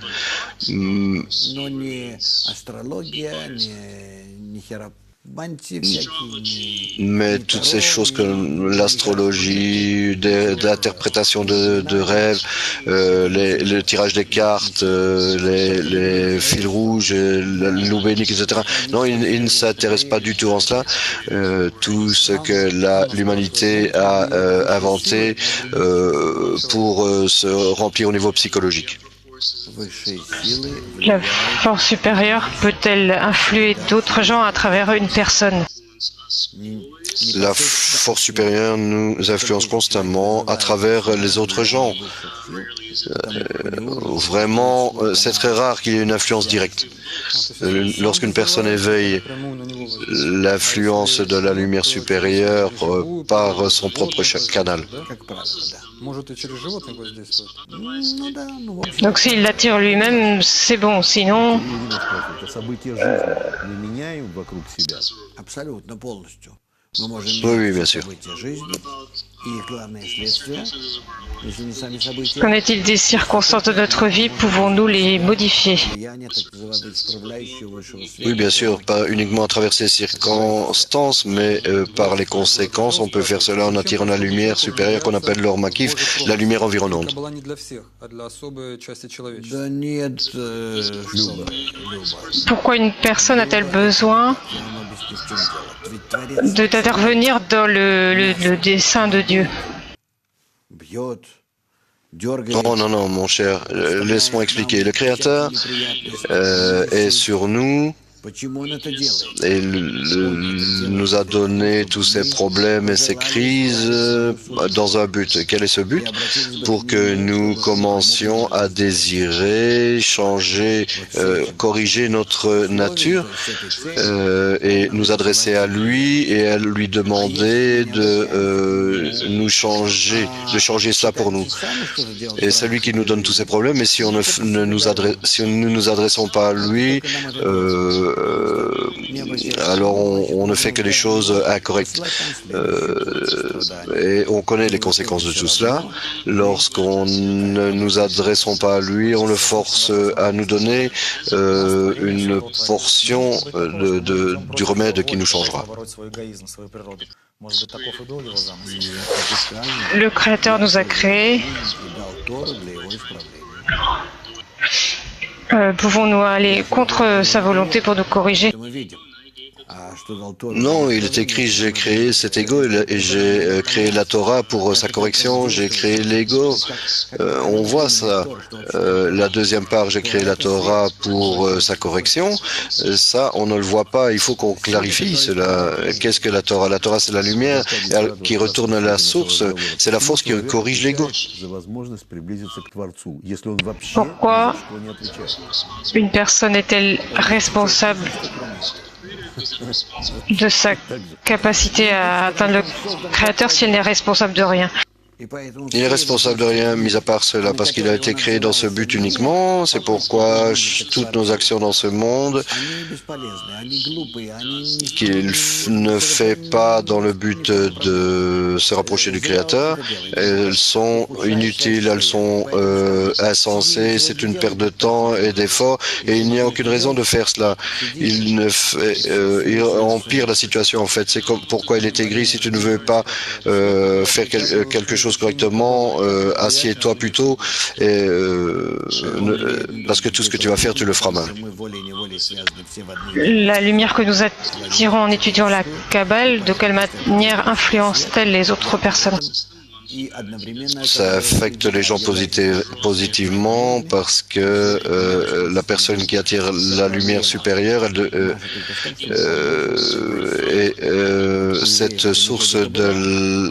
C: Mais toutes ces choses comme l'astrologie, l'interprétation de rêves, le tirage des cartes, les fils rouges, la loubénique, etc. Non, il ne s'intéresse pas du tout en cela. Tout ce que l'humanité a inventé pour se remplir au niveau psychologique.
B: La force supérieure peut-elle influer d'autres gens à travers une personne?
C: La force supérieure nous influence constamment à travers les autres gens. Vraiment, c'est très rare qu'il y ait une influence directe. Lorsqu'une personne éveille l'influence de la lumière supérieure par son propre canal.
B: Donc s'il l'attire lui-même, c'est bon, sinon...
C: Oui, bien sûr.
B: Qu'en est-il des circonstances de notre vie? Pouvons-nous les modifier?
C: Oui, bien sûr, pas uniquement à travers ces circonstances, mais par les conséquences. On peut faire cela en attirant la lumière supérieure qu'on appelle l'or makif, la lumière environnante.
B: Pourquoi une personne a-t-elle besoin d'intervenir dans le dessein de Dieu?
C: Oh non, non, mon cher, laisse-moi expliquer. Le Créateur est sur nous et nous a donné tous ces problèmes et ces crises dans un but. Quel est ce but? Pour que nous commencions à désirer, changer, corriger notre nature et nous adresser à lui et à lui demander de nous changer, de changer cela pour nous. Et c'est lui qui nous donne tous ces problèmes. Et si on ne nous adressons pas à lui, alors on ne fait que des choses incorrectes. Et on connaît les conséquences de tout cela. Lorsqu'on ne nous adressons pas à lui, on le force à nous donner une portion du remède qui nous changera.
B: Le Créateur nous a créés. Pouvons-nous aller contre sa volonté pour nous corriger?
C: Non, il est écrit, j'ai créé cet ego et j'ai créé la Torah pour sa correction, j'ai créé l'ego. On voit ça. La deuxième part, j'ai créé la Torah pour sa correction. Ça, on ne le voit pas. Il faut qu'on clarifie cela. Qu'est-ce que la Torah? La Torah, c'est la lumière qui retourne à la source. C'est la force qui corrige l'ego.
B: Pourquoi une personne est-elle responsable de sa capacité à atteindre le Créateur si elle n'est responsable de rien?
C: Il est responsable de rien, mis à part cela, parce qu'il a été créé dans ce but uniquement. C'est pourquoi toutes nos actions dans ce monde, qu'il ne fait pas dans le but de se rapprocher du Créateur, elles sont inutiles, elles sont insensées, c'est une perte de temps et d'efforts, et il n'y a aucune raison de faire cela. Il empire la situation, en fait. C'est pourquoi il est écrit, si tu ne veux pas faire quelque chose correctement, assieds-toi plutôt, parce que tout ce que tu vas faire, tu le feras mal.
B: La lumière que nous attirons en étudiant la Kabbale, de quelle manière influence-t-elle les autres personnes?
C: Ça affecte les gens positivement parce que la personne qui attire la lumière supérieure cette source de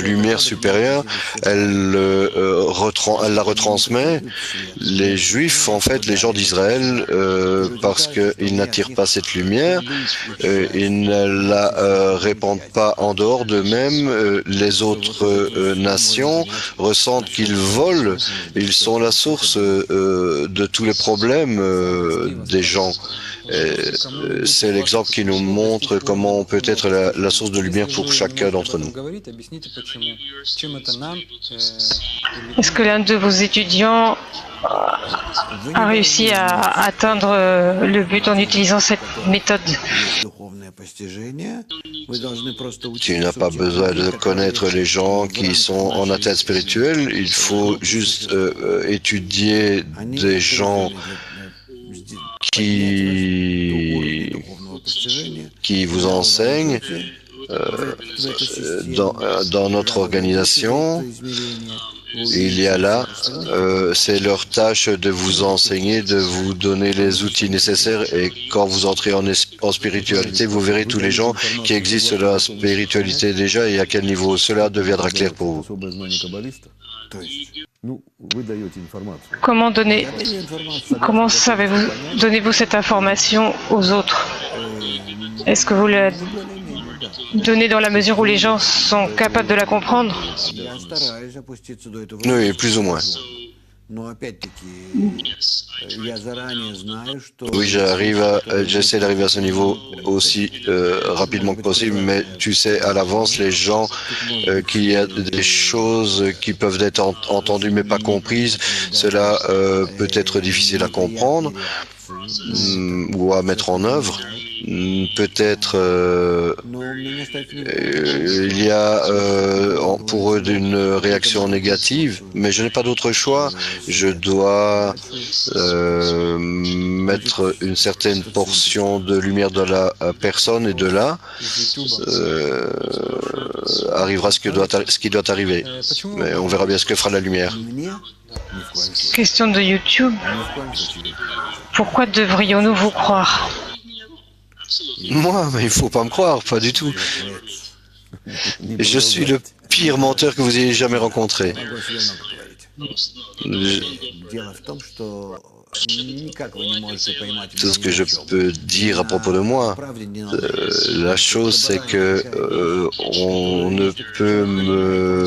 C: lumière supérieure, elle la retransmet. Les Juifs, en fait, les gens d'Israël, parce qu'ils n'attirent pas cette lumière, ils ne la répandent pas en dehors d'eux-mêmes. Les autres nations ressentent qu'ils volent. Ils sont la source de tous les problèmes des gens. C'est l'exemple qui nous montre comment on peut être la source de lumière pour chacun d'entre nous.
B: Est-ce que l'un de vos étudiants a réussi à atteindre le but en utilisant cette méthode.
C: Tu n'as pas besoin de connaître les gens qui sont en atteinte spirituelle, il faut juste étudier des gens qui vous enseignent dans notre organisation. Il y a là, c'est leur tâche de vous enseigner, de vous donner les outils nécessaires, et quand vous entrez en spiritualité, vous verrez tous les gens qui existent dans la spiritualité déjà et à quel niveau. Cela deviendra clair pour vous.
B: Comment donnez-vous cette information aux autres? Est-ce que vous la donnez dans la mesure où les gens sont capables de la comprendre?
C: Oui, plus ou moins. Oui, j'essaie d'arriver à ce niveau aussi rapidement que possible, mais tu sais à l'avance, les gens, qu'il y a des choses qui peuvent être entendues mais pas comprises, cela peut être difficile à comprendre ou à mettre en œuvre. Peut-être il y a pour eux une réaction négative, mais je n'ai pas d'autre choix. Je dois mettre une certaine portion de lumière dans la personne, et de là arrivera ce qui doit arriver. Mais on verra bien ce que fera la lumière.
B: Question de YouTube. Pourquoi devrions-nous vous croire?
C: Moi, mais il faut pas me croire, pas du tout. Je suis le pire menteur que vous ayez jamais rencontré. Tout ce que je peux dire à propos de moi, la chose c'est que on ne peut me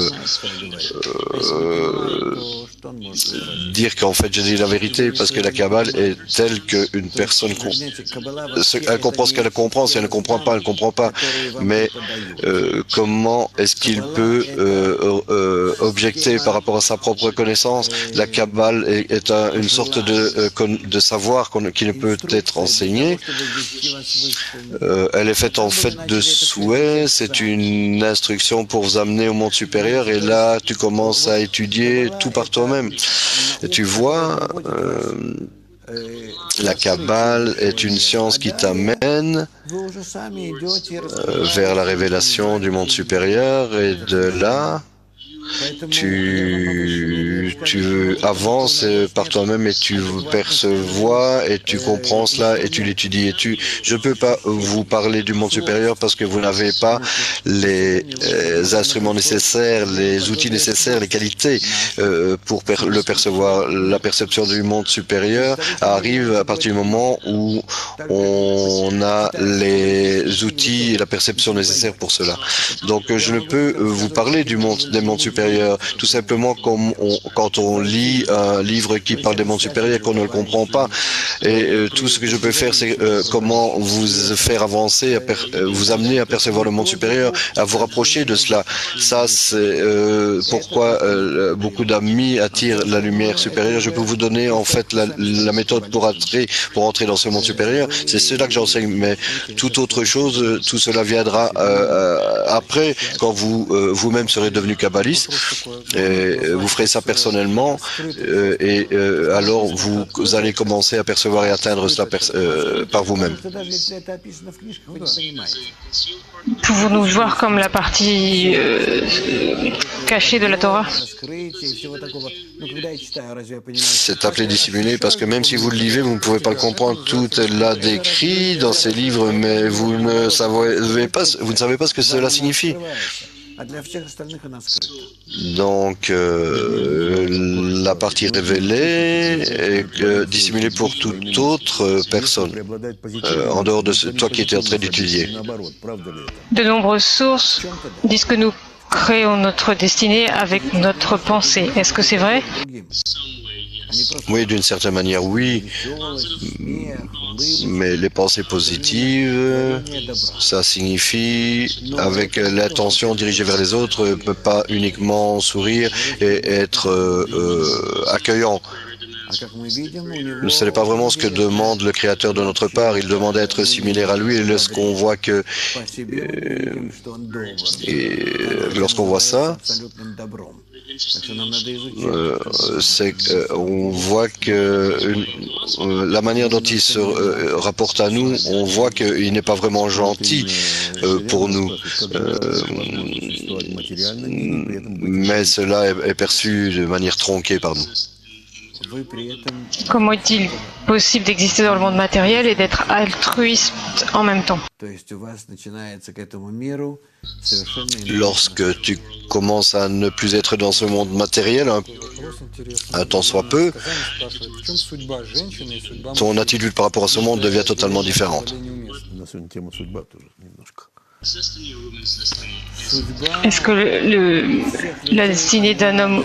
C: dire qu'en fait je dis la vérité, parce que la Kabbale est telle qu'une personne elle comprend ce qu'elle comprend, si elle ne comprend pas, elle ne comprend pas. Mais comment est-ce qu'il peut objecter par rapport à sa propre connaissance? La Kabbale est une sorte de savoir qui ne peut être enseigné. Elle est faite en fait de souhaits, c'est une instruction pour vous amener au monde supérieur, et là tu commences à étudier tout par toi-même. Et tu vois, la Kabbale est une science qui t'amène vers la révélation du monde supérieur, et de là tu avances par toi-même et tu perçois et tu comprends cela et tu l'étudies. Je ne peux pas vous parler du monde supérieur parce que vous n'avez pas les instruments nécessaires, les outils nécessaires, les qualités pour le percevoir. La perception du monde supérieur arrive à partir du moment où on a les outils et la perception nécessaires pour cela. Donc je ne peux vous parler des mondes supérieurs tout simplement comme quand on lit un livre qui parle des mondes supérieurs et qu'on ne le comprend pas. Et tout ce que je peux faire, c'est comment vous faire avancer, vous amener à percevoir le monde supérieur, à vous rapprocher de cela. Ça, c'est pourquoi beaucoup d'amis attirent la lumière supérieure. Je peux vous donner en fait la méthode pour entrer dans ce monde supérieur. C'est cela que j'enseigne, mais toute autre chose, tout cela viendra après, quand vous-même serez devenu kabbaliste. Et vous ferez ça personnellement, et alors vous allez commencer à percevoir et atteindre cela par vous-même.
B: Pouvons-nous voir comme la partie cachée de la Torah?
C: C'est appelé dissimulé parce que même si vous le lisez, vous ne pouvez pas le comprendre. Tout est là décrit dans ces livres, mais vous ne savez pas ce que cela signifie. Donc, la partie révélée est dissimulée pour toute autre personne, en dehors de toi qui étais en train d'étudier.
B: De nombreuses sources disent que nous créons notre destinée avec notre pensée. Est-ce que c'est vrai?
C: Oui, d'une certaine manière, oui. Mais les pensées positives, ça signifie avec l'intention dirigée vers les autres, pas uniquement sourire et être accueillant. Ce n'est pas vraiment ce que demande le Créateur de notre part. Il demande d'être similaire à lui. Et lorsqu'on voit que, lorsqu'on voit ça, on voit que la manière dont il se rapporte à nous, on voit qu'il n'est pas vraiment gentil pour nous. Mais cela est perçu de manière tronquée par nous.
B: Comment est-il possible d'exister dans le monde matériel et d'être altruiste en même temps?
C: Lorsque tu commences à ne plus être dans ce monde matériel, un tant soit peu, ton attitude par rapport à ce monde devient totalement différente.
B: Est-ce que la destinée d'un homme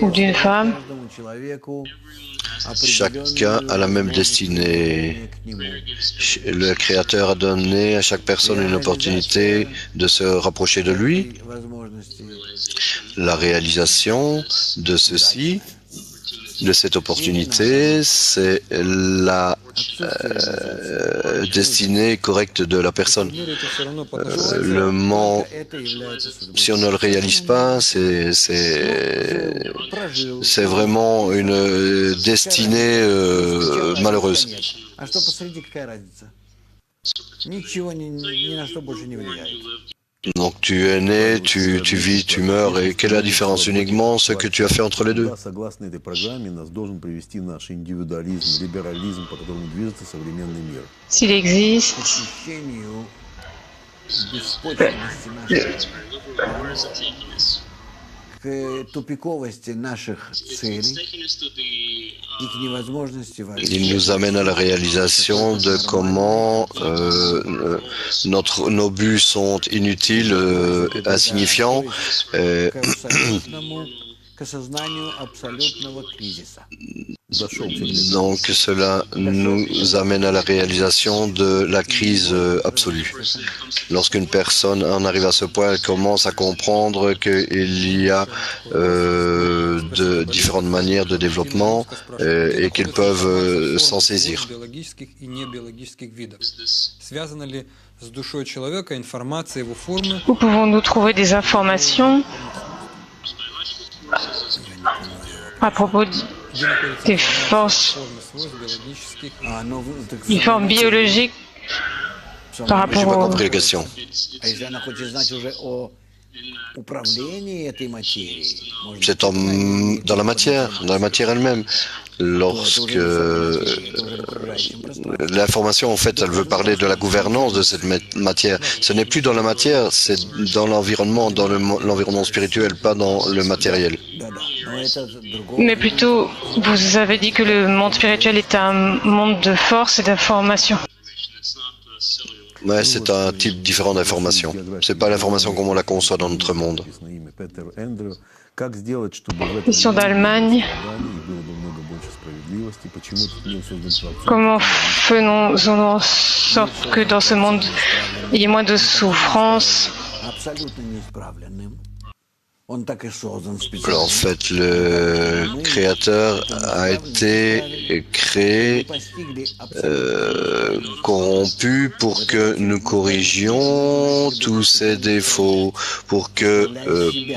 B: ou d'une femme,
C: chacun a la même destinée. Le Créateur a donné à chaque personne une opportunité de se rapprocher de lui. La réalisation de ceci, de cette opportunité, c'est la destinée correcte de la personne. Le monde, si on ne le réalise pas, c'est vraiment une destinée malheureuse. Donc tu es né, tu vis, tu meurs, et quelle est la différence? Uniquement ce que tu as fait entre les deux.
B: s'il existe,
C: Il nous amène à la réalisation de comment nos buts sont inutiles, insignifiants. Donc cela nous amène à la réalisation de la crise absolue. Lorsqu'une personne en arrive à ce point, elle commence à comprendre qu'il y a de différentes manières de développement et qu'ils peuvent s'en saisir.
B: où pouvons-nous trouver des informations à propos des forces, des formes biologiques par
C: Je n'ai pas
B: rapport
C: compris la question. C'est dans la matière elle-même. Lorsque l'information, en fait, elle veut parler de la gouvernance de cette matière. Ce n'est plus dans la matière, c'est dans l'environnement, dans l'environnement spirituel, pas dans le matériel.
B: Mais plutôt, vous avez dit que le monde spirituel est un monde de force et d'information.
C: Mais c'est un type différent d'information. C'est pas l'information comme on la conçoit dans notre monde.
B: Mission d'Allemagne. Comment faisons-nous en sorte que dans ce monde, il y ait moins de souffrance?
C: Alors, en fait, le Créateur a été créé corrompu pour que nous corrigions tous ces défauts, pour que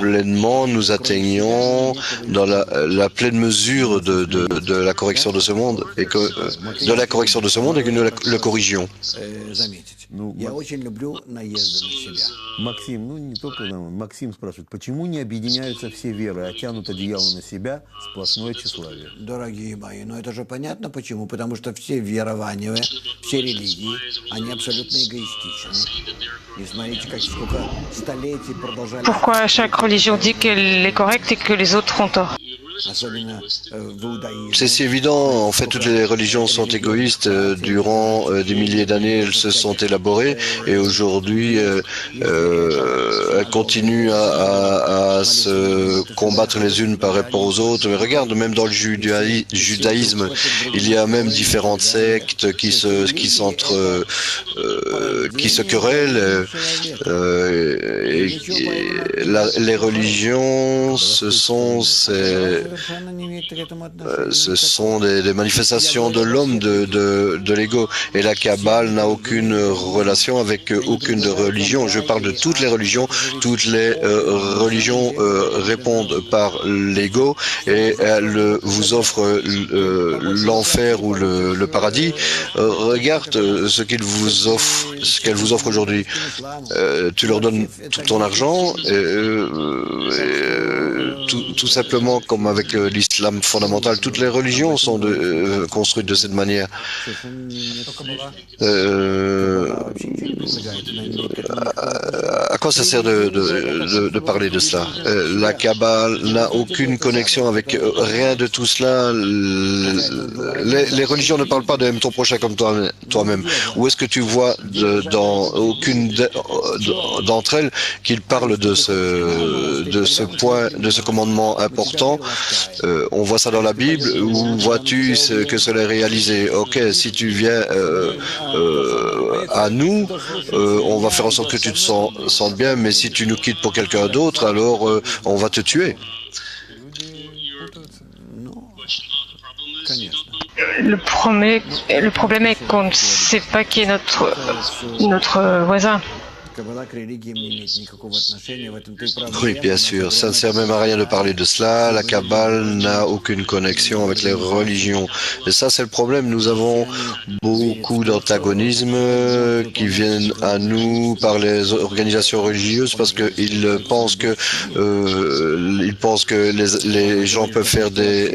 C: pleinement nous atteignions dans la pleine mesure de la correction de ce monde et que de la correction de ce monde et que nous le corrigions.
A: Максим спрашивает, почему не объединяются все веры, а тянут одеяло на себя сплошное тщеславие?
E: Дорогие мои, ну это же понятно почему. Потому что все верования, все религии, они абсолютно эгоистичны. И смотрите, как сколько столетий продолжали...
B: Pourquoi chaque religion dit qu'elle est correcte et que les autres ont tort?
C: C'est si évident, en fait toutes les religions sont égoïstes, durant des milliers d'années elles se sont élaborées et aujourd'hui elles continuent à se combattre les unes par rapport aux autres. Mais regarde, même dans le judaïsme, il y a même différentes sectes qui se querellent. Les religions, ce sont ces Ce sont des manifestations de l'homme, de l'ego. Et la Kabbale n'a aucune relation avec aucune religion. Je parle de toutes les religions. Toutes les religions répondent par l'ego et elles vous offrent l'enfer ou le paradis. Regarde ce qu'elles vous offrent aujourd'hui. Tu leur donnes tout ton argent, tout simplement comme avec l'islam fondamental. Toutes les religions sont construites de cette manière. À quoi ça sert de parler de cela? La Kabbale n'a aucune connexion avec rien de tout cela. Les religions ne parlent pas de aime ton prochain comme toi-même. Où est-ce que tu vois dans aucune d'entre elles qu'il parle de ce point, de ce commandement important? On voit ça dans la Bible. Où vois-tu que cela est réalisé? Ok, si tu viens à nous, on va faire en sorte que tu te sentes bien, mais si tu nous quittes pour quelqu'un d'autre, alors on va te tuer.
B: Le problème est qu'on ne sait pas qui est notre voisin.
C: Oui, bien sûr. Ça ne sert même à rien de parler de cela. La Kabbale n'a aucune connexion avec les religions. Et ça, c'est le problème. Nous avons beaucoup d'antagonisme qui viennent à nous par les organisations religieuses parce qu'ils pensent que les gens peuvent faire des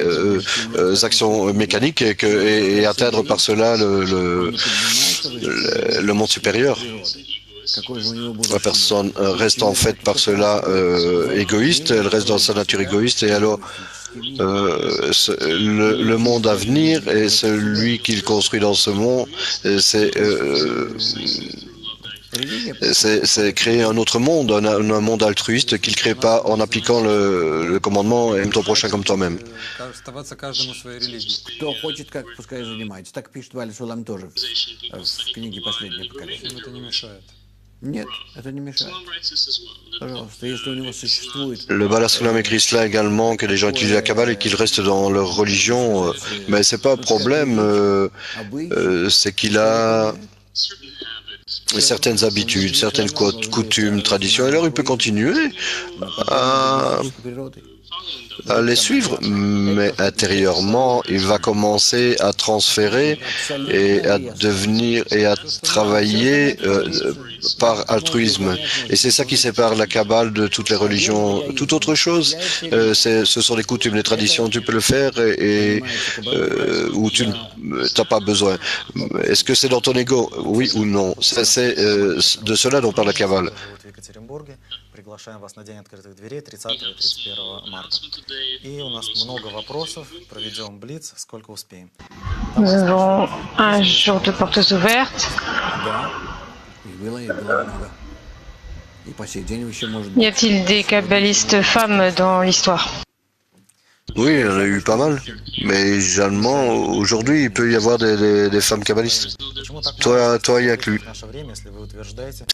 C: actions mécaniques et atteindre par cela le monde supérieur. La personne reste en fait par cela égoïste, elle reste dans sa nature égoïste et alors le monde à venir et celui qu'il construit dans ce monde, c'est créer un autre monde, un monde altruiste qu'il ne crée pas en appliquant le commandement « aime ton prochain comme toi-même ». Le Bala Sulam écrit cela également, que les gens utilisent la Kabbale et qu'ils restent dans leur religion. Mais c'est pas un problème, c'est qu'il a certaines habitudes, certaines coutumes, traditions. Et alors il peut continuer à les suivre, mais intérieurement, il va commencer à transférer et à devenir et à travailler par altruisme. Et c'est ça qui sépare la Kabbale de toutes les religions. Toute autre chose, ce sont les coutumes, les traditions. Tu peux le faire ou tu n'as pas besoin. Est-ce que c'est dans ton ego? Oui ou non? C'est de cela dont parle la Kabbale.
F: Приглашаем вас на День открытых дверей 30 и 31 марта. И у нас много вопросов. Проведем блиц, сколько успеем.
B: Nous avons un jour de portes ouvertes. Y a-t-il des kabbalistes femmes dans l'histoire?
C: Oui, il y en a eu pas mal. Mais généralement, aujourd'hui, il peut y avoir des femmes kabbalistes. Toi y inclus.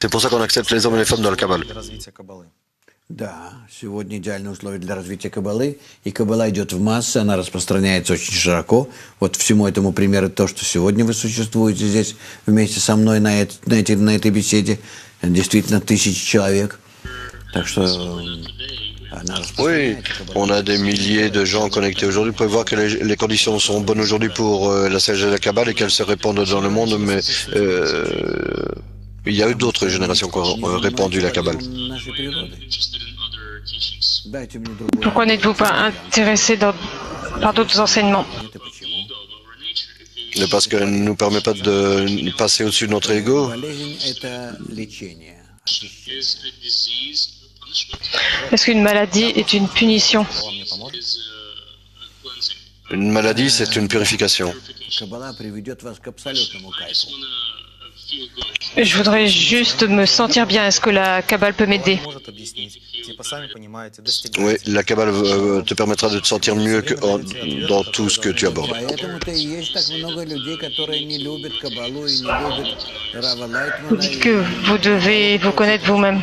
C: C'est pour ça qu'on accepte les hommes et les femmes dans la Kabbale.
E: Да, сегодня идеальные условия для развития Каббалы, и Каббала идет в массы, она распространяется очень широко. Вот всему этому примеру то, что сегодня вы существуете здесь вместе со мной на этой беседе, действительно тысячи человек. Так что
C: oui, on a des milliers de gens connectés aujourd'hui. Vous pouvez voir que les conditions sont bonnes aujourd'hui pour la sagesse de la Kabbale et qu'elles se répandent dans le monde, mais il y a eu d'autres générations qui ont répandu la Kabbale.
B: Pourquoi n'êtes-vous pas intéressé par d'autres enseignements?
C: Parce qu'elle ne nous permet pas de passer au-dessus de notre ego.
B: Est-ce qu'une maladie est une punition?
C: Une maladie, c'est une purification.
B: Je voudrais juste me sentir bien. Est-ce que la Kabbale peut m'aider?
C: Oui, la Kabbale te permettra de te sentir mieux dans tout ce que tu abordes.
B: Vous dites que vous devez vous connaître vous-même.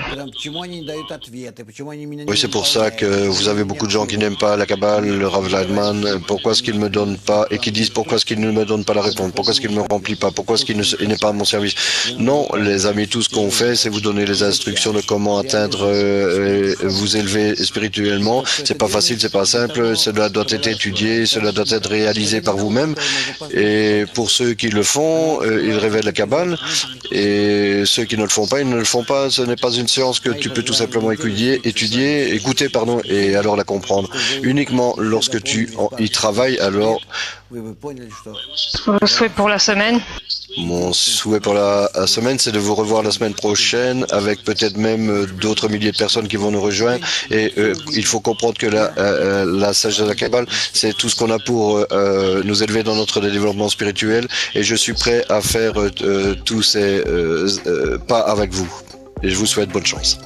C: Oui, c'est pour ça que vous avez beaucoup de gens qui n'aiment pas la Kabbale, le Rav Lightman. Pourquoi est-ce qu'il ne me donne pas, et qui disent pourquoi est-ce qu'il ne me donne pas la réponse, pourquoi est-ce qu'il ne me remplit pas, pourquoi est-ce qu'il n'est pas à mon service. Non, les amis, tout ce qu'on fait, c'est vous donner les instructions de comment atteindre, vous élever spirituellement. C'est pas facile, c'est pas simple, cela doit être étudié, cela doit être réalisé par vous-même. Et pour ceux qui le font, ils révèlent la Kabbale. Et ceux qui ne le font pas, ils ne le font pas. Ce n'est pas une science que tu peux tout simplement écouter, et alors la comprendre. Uniquement lorsque tu y travailles, alors...
B: Vos souhaits pour la semaine?
C: Mon souhait pour la semaine, c'est de vous revoir la semaine prochaine avec peut-être même d'autres milliers de personnes qui vont nous rejoindre. Et il faut comprendre que la sagesse de la Kabbale, c'est tout ce qu'on a pour nous élever dans notre développement spirituel. Et je suis prêt à faire tous ces pas avec vous. Et je vous souhaite bonne chance.